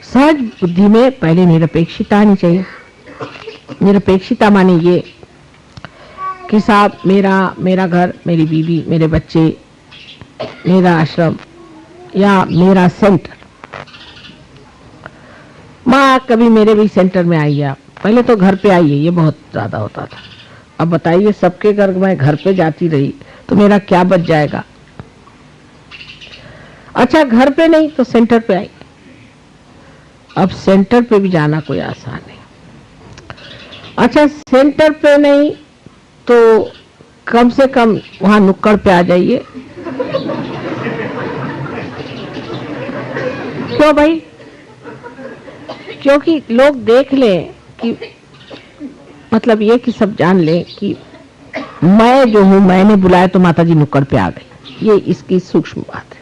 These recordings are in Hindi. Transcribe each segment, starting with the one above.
सहज बुद्धि में पहले निरपेक्षता आनी चाहिए। निरपेक्षता माने ये कि साहब मेरा घर, मेरी बीवी, मेरे बच्चे, मेरा आश्रम या मेरा सेंटर। माँ कभी मेरे भी सेंटर में आई है, पहले तो घर पे आई है, ये बहुत ज्यादा होता था। अब बताइए सबके घर मैं घर पे जाती रही तो मेरा क्या बच जाएगा। अच्छा घर पे नहीं तो सेंटर पे आई। अब सेंटर पे भी जाना कोई आसान नहीं। अच्छा सेंटर पे नहीं तो कम से कम वहां नुक्कड़ पे आ जाइए। क्यों भाई? क्योंकि लोग देख लें कि मतलब ये कि सब जान लें कि मैं जो हूं, मैंने बुलाया तो माता जी नुक्कड़ पे आ गई। ये इसकी सूक्ष्म बात है।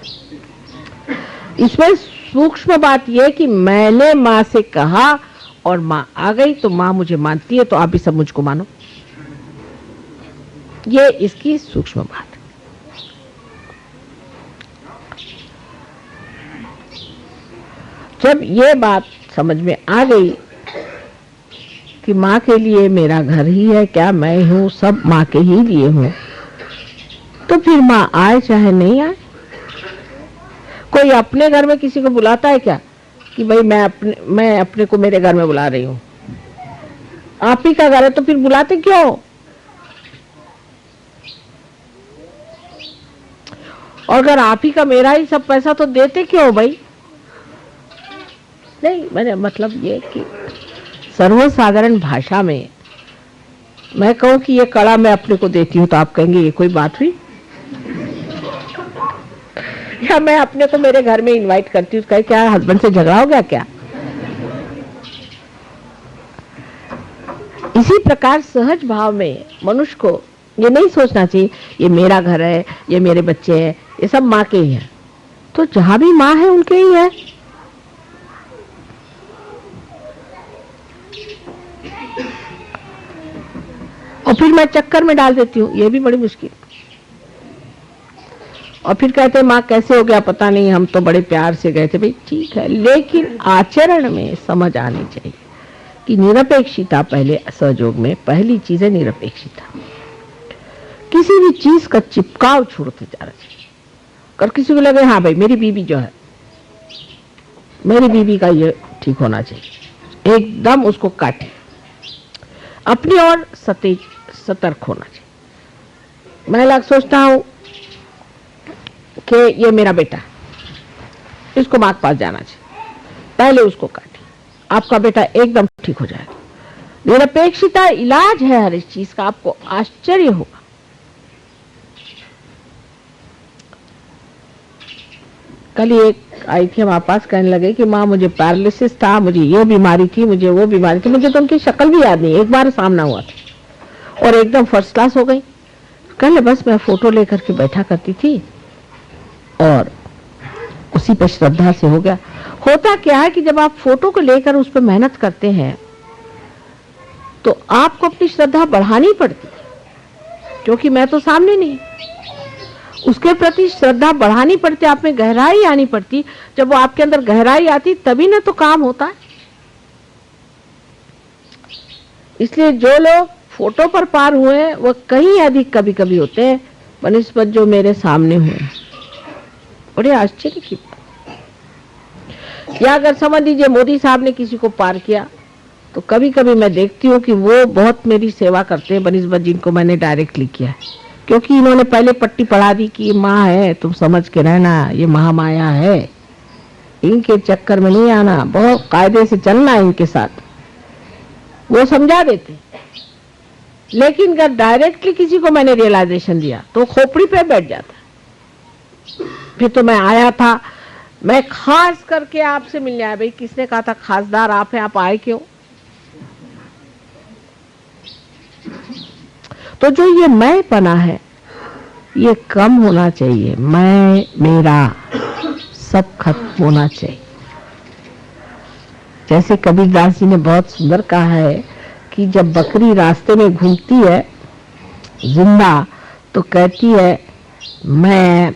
इसमें सूक्ष्म बात यह कि मैंने माँ से कहा और माँ आ गई तो माँ मुझे मानती है, तो आप भी सब मुझको मानो। ये इसकी सूक्ष्म बात है। जब ये बात समझ में आ गई कि माँ के लिए मेरा घर ही है, क्या मैं हूं, सब माँ के ही लिए हूं, तो फिर माँ आए चाहे नहीं आए। कोई अपने घर में किसी को बुलाता है क्या कि भाई मैं अपने को मेरे घर में बुला रही हूं? आप ही का घर है तो फिर बुलाते क्यों? और अगर आप ही का मेरा ही सब पैसा तो देते क्यों भाई? नहीं, मैंने मतलब ये कि सर्वसाधारण भाषा में मैं कहूं कि ये कड़ा मैं अपने को देती हूं तो आप कहेंगे ये कोई बात हुई? या मैं अपने को मेरे घर में इनवाइट करती हूँ, कहे क्या हस्बैंड से झगड़ा हो गया क्या? इसी प्रकार सहज भाव में मनुष्य को ये नहीं सोचना चाहिए ये मेरा घर है, ये मेरे बच्चे हैं, ये सब माँ के ही है। तो जहां भी माँ है उनके ही है। और फिर मैं चक्कर में डाल देती हूँ, ये भी बड़ी मुश्किल। और फिर कहते हैं माँ कैसे हो गया पता नहीं, हम तो बड़े प्यार से गए थे। भाई ठीक है, लेकिन आचरण में समझ आनी चाहिए कि निरपेक्षता पहले सहयोग में पहली चीज है निरपेक्षता। किसी भी चीज का चिपकाव छोड़ते जा रहे चाहिए। अगर किसी को लगे हाँ भाई मेरी बीवी जो है, मेरी बीवी का ये ठीक होना चाहिए, एकदम उसको काटे। अपनी ओर सतर्क होना चाहिए। मैं लग सोचता हूं कि ये मेरा बेटा, इसको माँ के पास जाना चाहिए, पहले उसको काटे, आपका बेटा एकदम ठीक हो जाएगा। निरपेक्षता इलाज है हर इस चीज का, आपको आश्चर्य होगा। कल एक आई थी हमारे पास, कहने लगे कि माँ मुझे पैरालिसिस था, मुझे ये बीमारी थी, मुझे वो बीमारी थी। मुझे तो उनकी शक्ल भी याद नहीं, एक बार सामना हुआ था और एकदम फर्स्ट क्लास हो गई। कल बस मैं फोटो लेकर के बैठा करती थी और उसी पर श्रद्धा से हो गया। होता क्या है कि जब आप फोटो को लेकर उस पर मेहनत करते हैं तो आपको अपनी श्रद्धा बढ़ानी पड़ती है, क्योंकि मैं तो सामने नहीं, उसके प्रति श्रद्धा बढ़ानी पड़ती, आप में गहराई आनी पड़ती। जब वो आपके अंदर गहराई आती तभी ना तो काम होता है। इसलिए जो लोग फोटो पर पार हुए हैं वो कहीं अधिक कभी कभी होते हैं बनिस्बत जो मेरे सामने हुए। बड़े आश्चर्य की बात। या अगर समझ लीजिए मोदी साहब ने किसी को पार किया तो कभी कभी मैं देखती हूँ कि वो बहुत मेरी सेवा करते हैं बनिस्बत जिनको मैंने डायरेक्टली किया है, क्योंकि इन्होंने पहले पट्टी पढ़ा दी कि ये माँ है, तुम समझ के रहना, ये महामाया है, इनके चक्कर में नहीं आना, बहुत कायदे से चलना इनके साथ, वो समझा देते। लेकिन अगर डायरेक्टली किसी को मैंने रियलाइजेशन दिया तो खोपड़ी पे बैठ जाता। फिर तो मैं आया था, मैं खास करके आपसे मिलने आया। भाई किसने कहा था खासदार आप हैं, आप आए क्यों? तो जो ये मैं पना है ये कम होना चाहिए, मैं मेरा सब खत्म होना चाहिए। जैसे कबीरदास जी ने बहुत सुंदर कहा है कि जब बकरी रास्ते में घूमती है जिंदा तो कहती है मैं।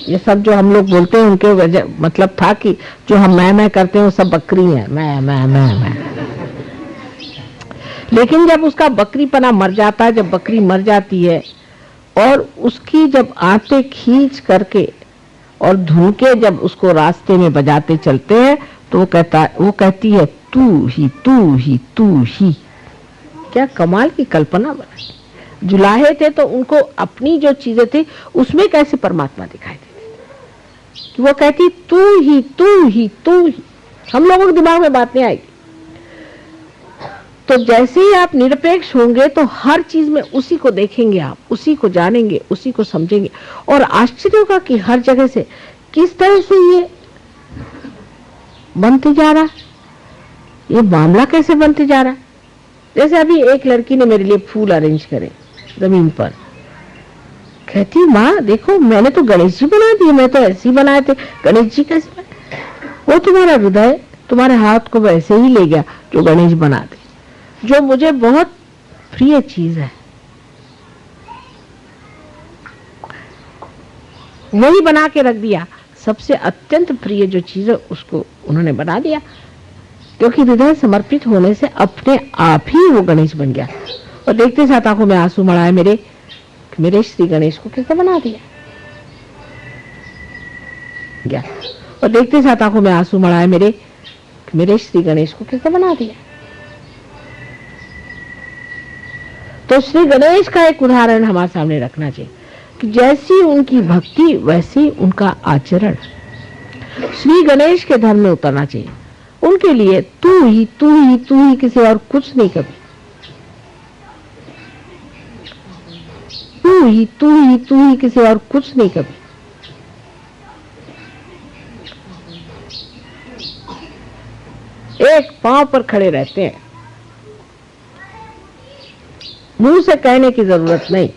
ये सब जो हम लोग बोलते हैं उनके वजह मतलब था कि जो हम मैं करते हैं वो सब बकरी है, मैं। लेकिन जब उसका बकरीपना मर जाता है, जब बकरी मर जाती है और उसकी जब आंतें खींच करके और धुन के जब उसको रास्ते में बजाते चलते हैं तो वो कहती है तू ही तू ही तू ही। क्या कमाल की कल्पना बनाई। जुलाहे थे तो उनको अपनी जो चीजें थी उसमें कैसे परमात्मा दिखाई देते कि वो कहती तू ही तू ही तू ही। हम लोगों के दिमाग में बात नहीं आएगी। तो जैसे ही आप निरपेक्ष होंगे तो हर चीज में उसी को देखेंगे, आप उसी को जानेंगे, उसी को समझेंगे। और आश्चर्य होगा कि हर जगह से किस तरह से ये बनते जा रहा है, ये मामला कैसे बनते जा रहा है। जैसे अभी एक लड़की ने मेरे लिए फूल अरेंज करे जमीन पर, कहती माँ देखो मैंने तो गणेश जी बना दिए, मैं तो ऐसे ही बनाए थे, गणेश जी कैसे बने? वो तुम्हारा हृदय तुम्हारे हाथ को वैसे ही ले गया जो गणेश बना दे, जो मुझे बहुत प्रिय चीज है वही बना के रख दिया। सबसे अत्यंत प्रिय जो चीज है उसको उन्होंने बना दिया, क्योंकि हृदय समर्पित होने से अपने आप ही वो गणेश बन गया। और देखते साथ आंखों में आंसू मड़ाए मेरे श्री गणेश को कैसे बना दिया गया। और देखते साथ आंखों में आंसू मड़ाए मेरे श्री गणेश को कैसे बना दिया। तो श्री गणेश का एक उदाहरण हमारे सामने रखना चाहिए कि जैसी उनकी भक्ति वैसी उनका आचरण। श्री गणेश के धर्म में उतरना चाहिए। उनके लिए तू ही तू ही तू ही, किसी और कुछ नहीं। कभी तू ही तू ही तू ही, किसी और कुछ नहीं। कभी एक पांव पर खड़े रहते हैं, मुंह से कहने की जरूरत नहीं,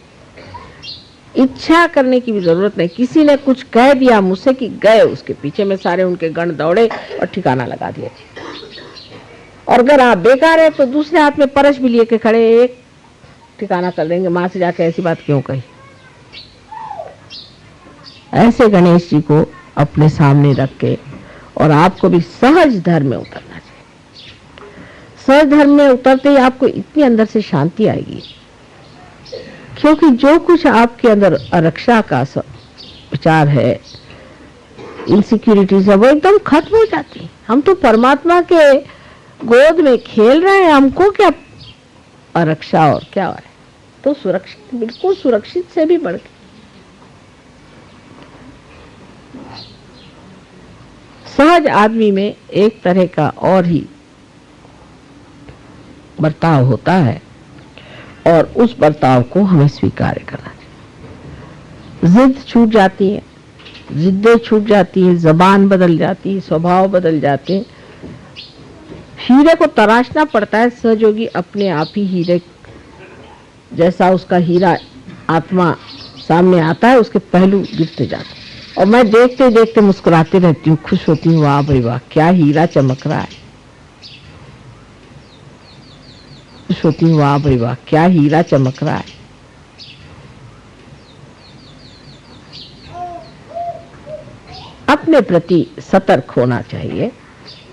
इच्छा करने की भी जरूरत नहीं। किसी ने कुछ कह दिया मुझसे कि गए उसके पीछे में सारे उनके गण दौड़े और ठिकाना लगा दिया। और अगर आप बेकार है तो दूसरे हाथ में परश भी लिए के खड़े एक ठिकाना कर देंगे, मां से जाके ऐसी बात क्यों कही। ऐसे गणेश जी को अपने सामने रख के और आपको भी सहज धर्म में उतरना चाहिए। सहज धर्म में उतरते ही आपको इतनी अंदर से शांति आएगी, क्योंकि जो कुछ आपके अंदर आरक्षा का विचार है, इनसिक्योरिटीज है, वो एकदम खत्म हो जाती। हम तो परमात्मा के गोद में खेल रहे हैं, हमको क्या आरक्षा और क्या है। तो सुरक्षित, बिल्कुल सुरक्षित से भी बढ़ के। सहज आदमी में एक तरह का और ही बर्ताव होता है और उस बर्ताव को हमें स्वीकार करना चाहिए। जिद छूट जाती है, जिद्दें छूट जाती है, जबान बदल जाती है, स्वभाव बदल जाते हैं। हीरे को तराशना पड़ता है। सहयोगी अपने आप ही हीरे जैसा उसका हीरा आत्मा सामने आता है, उसके पहलू गिरते जाते हैं। और मैं देखते देखते मुस्कुराती रहती हूँ, खुश होती हूँ, वाह भाई वाह क्या हीरा चमक रहा है। खुश होती हूँ, वाह भाई वाह क्या हीरा चमक रहा है। अपने प्रति सतर्क होना चाहिए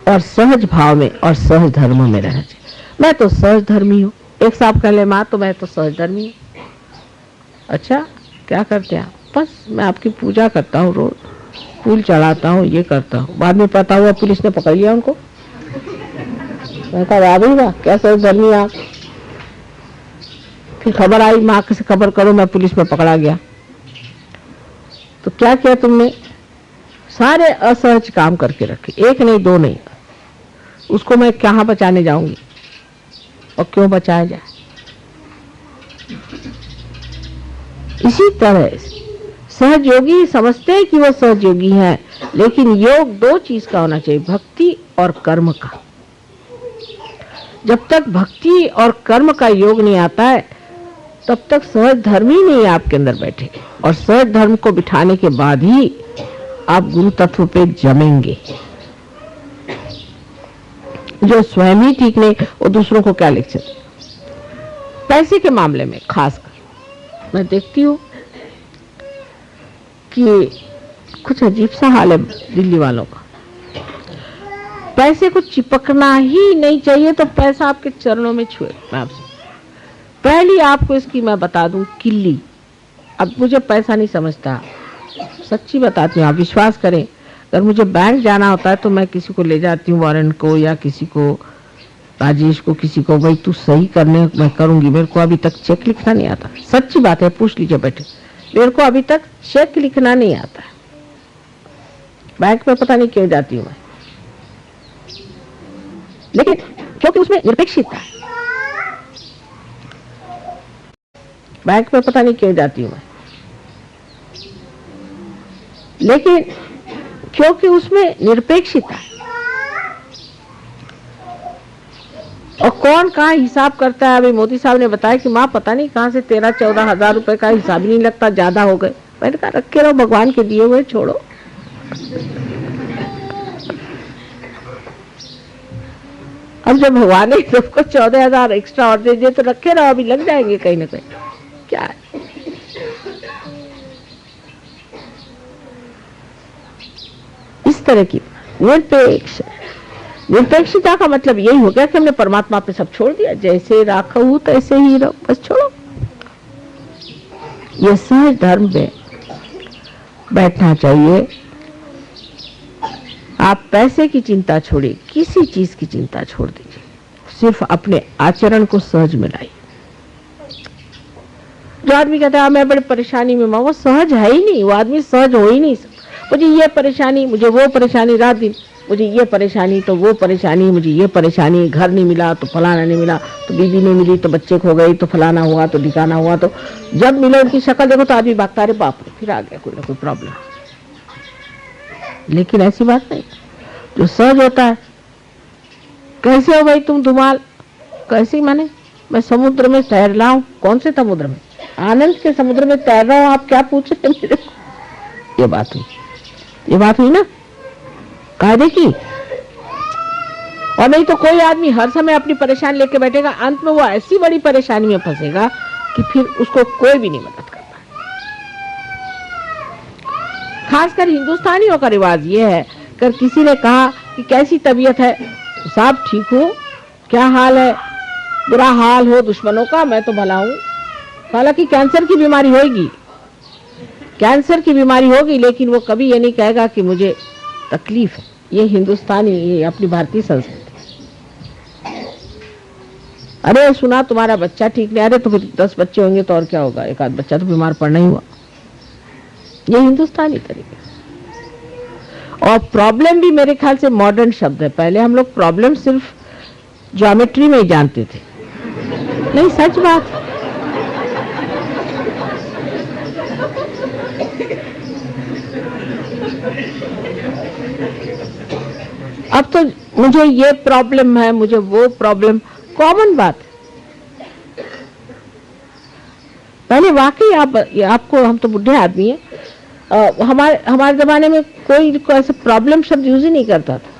और सहज भाव में और सहज धर्म में रहना चाहिए। मैं तो सहज धर्मी हूँ। एक साहब कह ले माँ तो मैं तो सहज धर्मी हूँ। अच्छा क्या करते हैं आप? बस मैं आपकी पूजा करता हूँ, रोज फूल चढ़ाता हूँ, ये करता हूँ। बाद में पता हुआ पुलिस ने पकड़ लिया उनको। मैं कहा वाह भाई वाह क्या सहज धर्मी आप। फिर खबर आई, माँ से खबर करो मैं पुलिस में पकड़ा गया। तो क्या किया तुमने? सारे असहज काम करके रखे, एक नहीं दो नहीं। उसको मैं कहाँ बचाने जाऊंगी और क्यों बचाया जाए। इसी तरह सहयोगी समझते हैं कि वो सहयोगी हैं, लेकिन योग दो चीज का होना चाहिए, भक्ति और कर्म का। जब तक भक्ति और कर्म का योग नहीं आता है तब तक सहज धर्म ही नहीं आपके अंदर बैठे। और सहज धर्म को बिठाने के बाद ही आप गुरु तत्व पे जमेंगे। जो स्वयं ही ठीक नहीं वो दूसरों को क्या लेक्चर। पैसे के मामले में खासकर मैं देखती हूँ कि कुछ अजीब सा हाल है दिल्ली वालों का। पैसे को चिपकना ही नहीं चाहिए तो पैसा आपके चरणों में छुए। मैं आपसे पहली आपको इसकी मैं बता दूं किल्ली। अब मुझे पैसा नहीं समझता, सच्ची बताती हूँ, आप विश्वास करें। अगर मुझे बैंक जाना होता है तो मैं किसी को ले जाती हूँ, वारंट को या किसी को, राजेश को, किसी को, भाई तू सही करने, मैं करूंगी। मेरे को अभी तक चेक लिखना नहीं आता, सच्ची बात है, पूछ लीजिए बैठे, मेरे को अभी तक चेक लिखना नहीं आता है। बैंक में पता नहीं क्यों जाती हूँ मैं, लेकिन क्योंकि उसमें निरपेक्षता है। बैंक में पता नहीं क्यों जाती हूँ मैं, लेकिन क्योंकि उसमें निरपेक्षता है। और कौन कहाँ हिसाब करता है। अभी मोदी साहब ने बताया कि माँ पता नहीं कहाँ से 13-14 हजार रुपए का हिसाब ही नहीं लगता, ज्यादा हो गए। मैंने कहा रखे रहो, भगवान के दिए हुए छोड़ो। अब जब भगवान ने सबको 14,000 एक्स्ट्रा और दे दिए तो रखे रहो, अभी लग जाएंगे कहीं ना कहीं। क्या है इस तरह की निरपेक्षता का मतलब यही हो गया कि हमने परमात्मा पे सब छोड़ दिया, जैसे राखू तैसे ही रहो, बस छोड़ो। ये सहज धर्म में बैठना चाहिए। आप पैसे की चिंता छोड़िए, किसी चीज की चिंता छोड़ दीजिए, सिर्फ अपने आचरण को सहज में लाइए। जो आदमी कहता है मैं बड़ी परेशानी में, वो सहज है ही नहीं, वो आदमी सहज हो ही नहीं सकता। मुझे ये परेशानी, मुझे वो परेशानी, रात दिन मुझे ये परेशानी तो वो परेशानी, मुझे ये परेशानी, घर नहीं मिला तो फलाना नहीं मिला, तो बीवी नहीं मिली तो बच्चे खो गई, तो फलाना हुआ तो ठिकाना हुआ, तो जब मिले उनकी शक्ल देखो तो आदमी भागता, अरे बाप रे फिर आ गया कोई ना कोई प्रॉब्लम। लेकिन ऐसी बात नहीं, जो सहज होता है। कैसे हो भाई तुम धुमाल, कैसी माने मैं समुद्र में तैर रहा हूं। कौन से समुद्र में? आनंद के समुद्र में तैर रहा हूं, आप क्या पूछ रहे मेरे को। ये बात हुई ना कायदे की। और नहीं तो कोई आदमी हर समय अपनी परेशानी लेके बैठेगा, अंत में वो ऐसी बड़ी परेशानी में फंसेगा कि फिर उसको कोई भी नहीं मदद कर पाए। खासकर हिंदुस्तानियों का रिवाज ये है, अगर किसी ने कहा कि कैसी तबीयत है, साहब ठीक हो, क्या हाल है, बुरा हाल हो दुश्मनों का, मैं तो भला हूं। हालांकि कैंसर की बीमारी होगी, कैंसर की बीमारी होगी, लेकिन वो कभी ये नहीं कहेगा कि मुझे तकलीफ है। ये हिंदुस्तानी, ये अपनी भारतीय संस्कृति। अरे सुना तुम्हारा बच्चा ठीक नहीं, अरे तो फिर 10 बच्चे होंगे तो और क्या होगा, एक आध बच्चा तो बीमार पड़ना ही हुआ। ये हिंदुस्तानी तरीके। और प्रॉब्लम भी मेरे ख्याल से मॉडर्न शब्द है। पहले हम लोग प्रॉब्लम सिर्फ ज्योमेट्री में ही जानते थे। नहीं सच बात। अब तो मुझे ये प्रॉब्लम है, मुझे वो प्रॉब्लम, कॉमन बात। पहले वाकई आपको, हम तो बुढ़े आदमी हैं, हमारे जमाने में कोई ऐसे प्रॉब्लम शब्द यूज ही नहीं करता था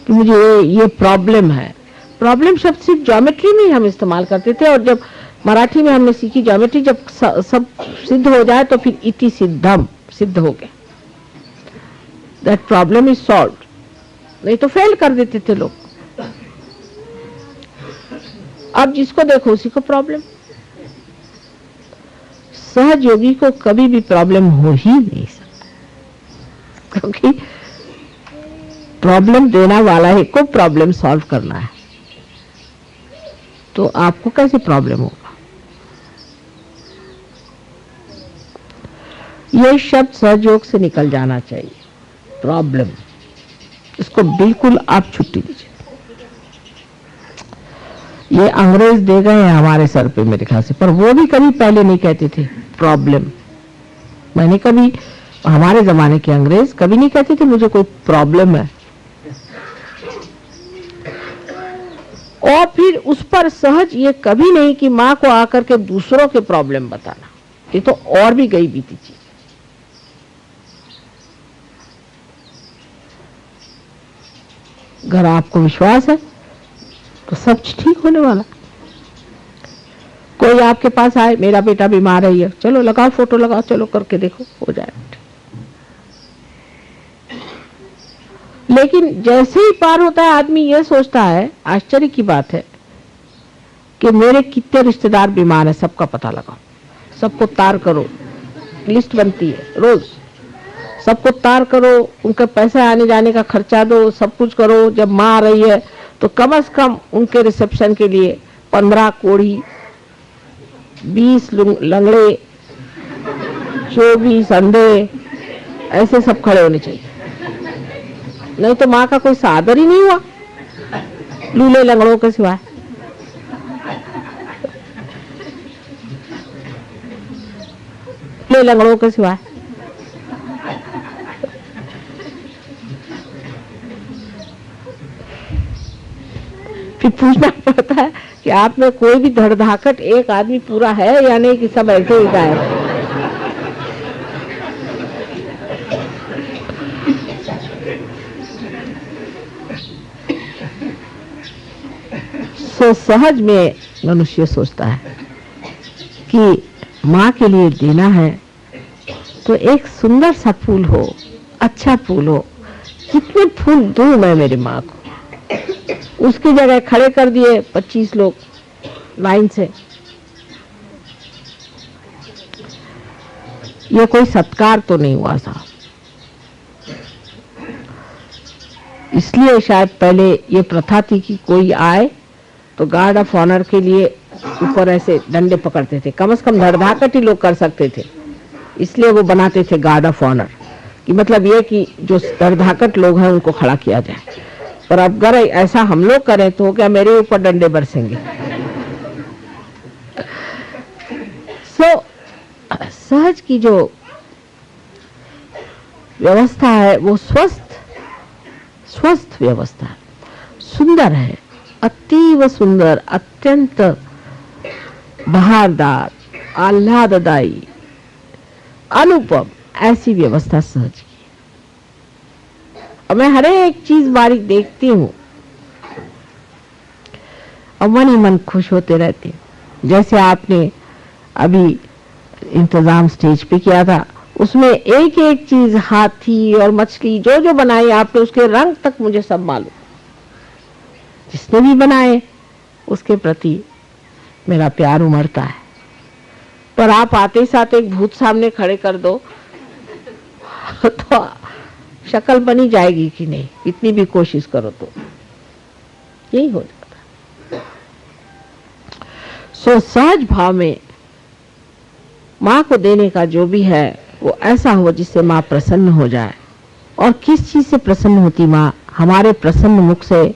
कि मुझे ये प्रॉब्लम है। प्रॉब्लम शब्द सिर्फ ज्योमेट्री में ही हम इस्तेमाल करते थे। और जब मराठी में हमने सीखी ज्योमेट्री, जब सब सिद्ध हो जाए तो फिर इति सिद्धम, सिद्ध हो गया, दैट प्रॉब्लम इज सॉल्व्ड। नहीं तो फेल कर देते थे लोग। अब जिसको देखो उसी को प्रॉब्लम। सहज योगी को कभी भी प्रॉब्लम हो ही नहीं सकता, क्योंकि प्रॉब्लम देना वाला है को प्रॉब्लम सॉल्व करना है। तो आपको कैसे प्रॉब्लम होगा? यह शब्द सहयोग से निकल जाना चाहिए। प्रॉब्लम, इसको बिल्कुल आप छुट्टी दीजिए। ये अंग्रेज दे गए हैं हमारे सर पे मेरे ख्याल से, पर वो भी कभी पहले नहीं कहते थे प्रॉब्लम। मैंने कभी, हमारे जमाने के अंग्रेज कभी नहीं कहते थे मुझे कोई प्रॉब्लम है। और फिर उस पर सहज ये कभी नहीं कि मां को आकर के दूसरों के प्रॉब्लम बताना, ये तो और भी गई बीती चीज। अगर आपको विश्वास है तो सब ठीक होने वाला। कोई आपके पास आए, मेरा बेटा बीमार है, चलो लगाओ, फोटो लगाओ, चलो करके देखो, हो जाए। लेकिन जैसे ही पार होता है आदमी ये सोचता है, आश्चर्य की बात है कि मेरे कितने रिश्तेदार बीमार हैं, सबका पता लगाओ, सबको तार करो, लिस्ट बनती है रोज, सबको तार करो, उनका पैसा आने जाने का खर्चा दो, सब कुछ करो। जब माँ आ रही है तो कम से कम उनके रिसेप्शन के लिए 15 कोढ़ी, 20 लंगड़े, 24 अंधे, ऐसे सब खड़े होने चाहिए, नहीं तो माँ का कोई सादर ही नहीं हुआ लूले लंगड़ों के सिवाय। लंगड़ों के सिवाय फिर पूछना पड़ता है कि आप में कोई भी धड़धाकट एक आदमी पूरा है या नहीं, कि सब ऐसे ही गायब। तो सहज में मनुष्य सोचता है कि माँ के लिए देना है तो एक सुंदर सा फूल हो, अच्छा फूल हो। कितने फूल दूं मैं मेरी माँ को? उसकी जगह खड़े कर दिए 25 लोग लाइन से। ये कोई सत्कार तो नहीं हुआ साहब। इसलिए शायद पहले ये प्रथा थी कि कोई आए तो गार्ड ऑफ ऑनर के लिए ऊपर ऐसे डंडे पकड़ते थे, कम से कम धड़धाकट ही लोग कर सकते थे, इसलिए वो बनाते थे गार्ड ऑफ ऑनर, कि मतलब ये कि जो धड़धाकट लोग हैं उनको खड़ा किया जाए। पर अब अगर ऐसा हम लोग करें तो क्या मेरे ऊपर डंडे बरसेंगे। सहज की जो व्यवस्था है वो स्वस्थ व्यवस्था है, सुंदर है, अतीव सुंदर, अत्यंत बहारदार, आह्लाददायी, अनुपम, ऐसी व्यवस्था सहज की। और मैं हर एक चीज बारीक देखती हूँ और मन ही मन खुश होते रहते हैं। जैसे आपने अभी इंतजाम स्टेज पे किया था, उसमें एक एक चीज, हाथी और मछली जो जो बनाई आपने, उसके रंग तक मुझे सब मालूम। जिसने भी बनाए उसके प्रति मेरा प्यार उमड़ता है। पर आप आते साथ एक भूत सामने खड़े कर दो तो शक्ल बनी जाएगी कि नहीं, इतनी भी कोशिश करो तो यही हो जाता। सहज भाव में माँ को देने का जो भी है वो ऐसा हो जिससे माँ प्रसन्न हो जाए। और किस चीज से प्रसन्न होती माँ? हमारे प्रसन्न मुख से।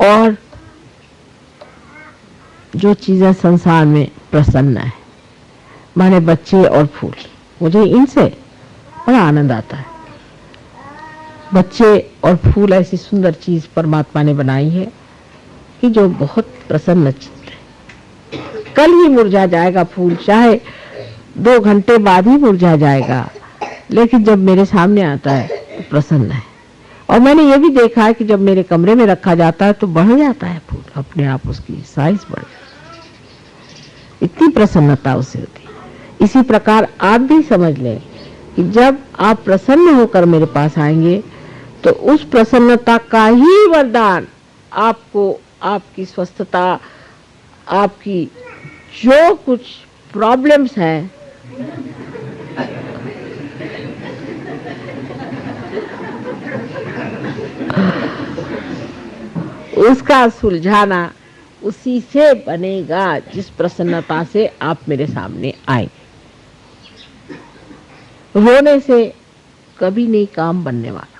और जो चीजें संसार में प्रसन्न है, माने बच्चे और फूल, मुझे इनसे बड़ा आनंद आता है। बच्चे और फूल ऐसी सुंदर चीज परमात्मा ने बनाई है कि जो बहुत प्रसन्न चित्त है। कल ही मुरझा जाएगा फूल, चाहे 2 घंटे बाद ही मुरझा जाएगा, लेकिन जब मेरे सामने आता है तो प्रसन्न है। और मैंने ये भी देखा है कि जब मेरे कमरे में रखा जाता है तो बढ़ जाता है फूल, अपने आप उसकी साइज बढ़ जाती है, इतनी प्रसन्नता उसे होती है। इसी प्रकार आप भी समझ लें कि जब आप प्रसन्न होकर मेरे पास आएंगे तो उस प्रसन्नता का ही वरदान आपको, आपकी स्वस्थता, आपकी जो कुछ प्रॉब्लम्स हैं उसका सुलझाना उसी से बनेगा जिस प्रसन्नता से आप मेरे सामने आए। रोने से कभी नहीं काम बनने वाला।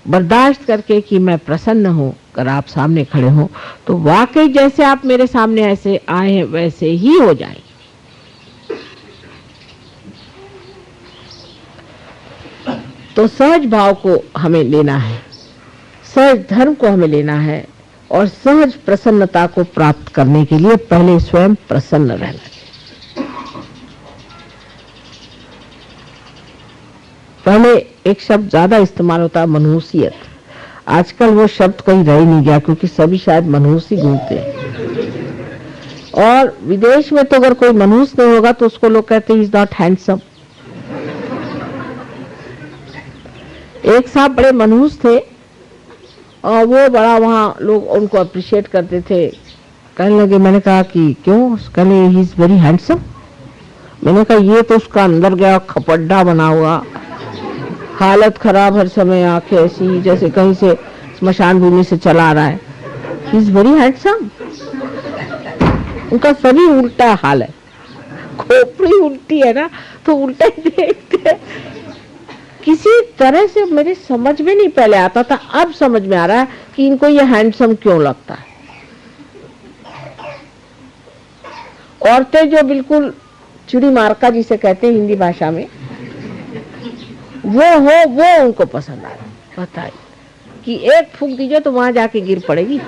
बर्दाश्त करके कि मैं प्रसन्न हूं, अगर आप सामने खड़े हो तो वाकई जैसे आप मेरे सामने ऐसे आए हैं वैसे ही हो जाएगी। तो सहज भाव को हमें लेना है, सहज धर्म को हमें लेना है, और सहज प्रसन्नता को प्राप्त करने के लिए पहले स्वयं प्रसन्न रहना चाहिए। पहले एक शब्द ज्यादा इस्तेमाल होता है, मनहूसियत। आजकल वो शब्द कहीं रह नहीं गया, क्योंकि सभी शायद मनहूस ही घूमते हैं। और विदेश में तो अगर कोई मनुष्य नहीं होगा तो उसको लोग कहते हैं इज नॉट हैंडसम। एक साहब बड़े मनुष्य थे और वो बड़ा वहां लोग उनको अप्रिशिएट करते थे। कहने लगे, मैंने कहा कि क्यों? कहने ही इज वेरी हैंडसम। मैंने कहा ये तो उसका अंदर गया खपड्डा बना हुआ, हालत खराब, हर समय आंखें ऐसी जैसे कहीं से स्मशान भूमि से चला रहा है। He is very handsome. उनका सभी उल्टा हाल है, खोपड़ी उल्टी है ना, तो उल्टा ही देखते। किसी तरह से मेरे समझ में नहीं पहले आता था, अब समझ में आ रहा है कि इनको ये हैंडसम क्यों लगता है। औरतें जो बिल्कुल चिड़ी मारका जिसे कहते हैं हिंदी भाषा में, वो उनको पसंद आ रहा। बताइए कि एक फूंक दीजिए तो वहां जाके गिर पड़ेगी।